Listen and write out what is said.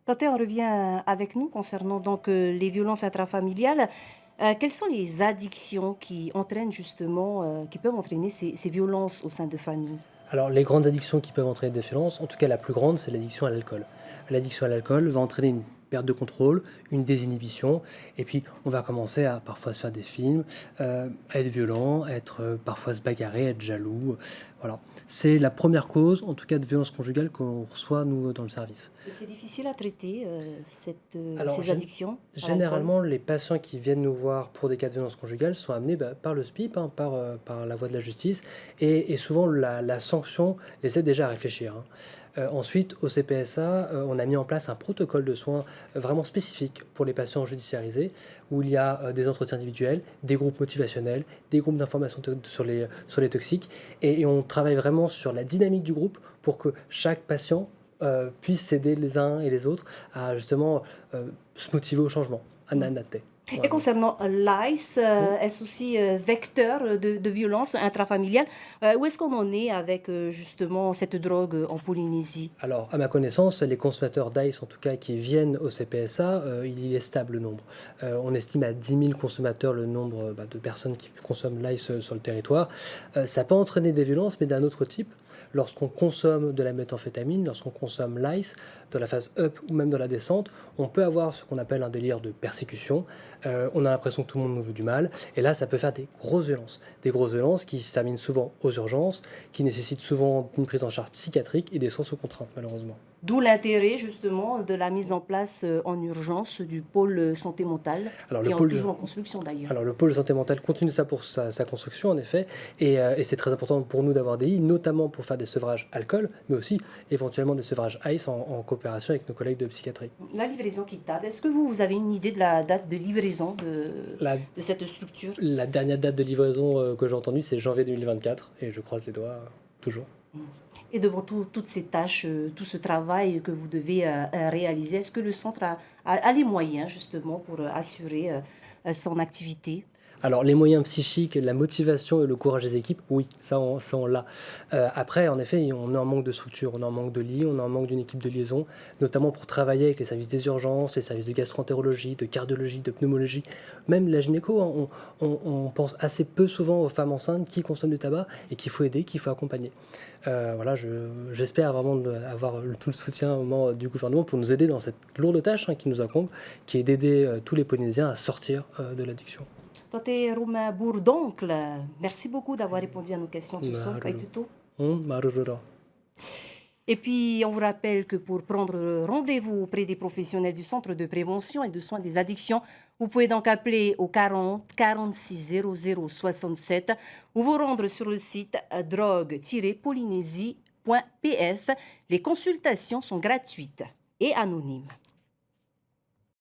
Tate, on revient avec nous concernant les violences intrafamiliales. Quelles sont les addictions qui entraînent justement, qui peuvent entraîner ces violences au sein de familles? Alors, les grandes addictions qui peuvent entraîner des violences, en tout cas la plus grande, c'est l'addiction à l'alcool. L'addiction à l'alcool va entraîner une perte de contrôle, une désinhibition, et puis on va commencer à parfois se faire des films, à être violent, à être parfois se bagarrer, être jaloux. Voilà. C'est la première cause, en tout cas, de violence conjugale qu'on reçoit, nous, dans le service. Et c'est difficile à traiter Alors, ces addictions à l'alcool? généralement, les patients qui viennent nous voir pour des cas de violence conjugale sont amenés par le SPIP, hein, par la voie de la justice, et souvent la sanction les aide déjà à réfléchir, hein. Ensuite, au CPSA, on a mis en place un protocole de soins vraiment spécifique pour les patients judiciarisés, où il y a des entretiens individuels, des groupes motivationnels, des groupes d'information sur les toxiques, et on travaille vraiment sur la dynamique du groupe pour que chaque patient puissent s'aider les uns et les autres à justement se motiver au changement, à Mm. nanater. Et Voilà. concernant l'ICE, Mm. est-ce aussi vecteur de violence intrafamiliale? Où est-ce qu'on en est avec justement cette drogue en Polynésie? Alors, à ma connaissance, les consommateurs d'ICE, en tout cas, qui viennent au CPSA, il est stable le nombre. On estime à 10 000 consommateurs le nombre de personnes qui consomment l'ICE sur le territoire. Ça peut entraîner des violences, mais d'un autre type. Lorsqu'on consomme de la méthamphétamine, lorsqu'on consomme l'ICE, dans la phase up ou même dans la descente, on peut avoir ce qu'on appelle un délire de persécution. On a l'impression que tout le monde nous veut du mal. Et là, ça peut faire des grosses violences. Des grosses violences qui se terminent souvent aux urgences, qui nécessitent souvent une prise en charge psychiatrique et des soins sous contrainte, malheureusement. D'où l'intérêt justement de la mise en place en urgence du pôle santé mentale, Alors qui le est pôle, toujours en construction d'ailleurs. alors le pôle santé mentale continue ça pour sa construction, en effet, et c'est très important pour nous d'avoir des lits, notamment pour faire des sevrages alcool, mais aussi éventuellement des sevrages ICE en coopération avec nos collègues de psychiatrie. La livraison qui tarde, est-ce que vous avez une idée de la date de livraison La, de cette structure? la dernière date de livraison que j'ai entendue, c'est janvier 2024, et je croise les doigts toujours. Mm. Et devant toutes ces tâches, tout ce travail que vous devez réaliser, est-ce que le centre a les moyens justement pour assurer son activité? Alors, les moyens psychiques, la motivation et le courage des équipes, oui, ça on l'a. Après, en effet, on est en manque de structure, on est en manque de lits, on est en manque d'une équipe de liaison, notamment pour travailler avec les services des urgences, les services de gastroentérologie, de cardiologie, de pneumologie, même la gynéco, hein. On pense assez peu souvent aux femmes enceintes qui consomment du tabac et qu'il faut aider, qu'il faut accompagner. Voilà, j'espère vraiment avoir tout le soutien au moment du gouvernement pour nous aider dans cette lourde tâche, hein, qui nous incombe, qui est d'aider tous les Polynésiens à sortir de l'addiction. Tote Romain Bourdoncle, merci beaucoup d'avoir répondu à nos questions ce soir, Maruru. Kaituto. Marurura. Et puis, on vous rappelle que pour prendre rendez-vous auprès des professionnels du Centre de prévention et de soins des addictions, vous pouvez donc appeler au 40 46 00 67 ou vous rendre sur le site drogue-polynésie.pf. Les consultations sont gratuites et anonymes.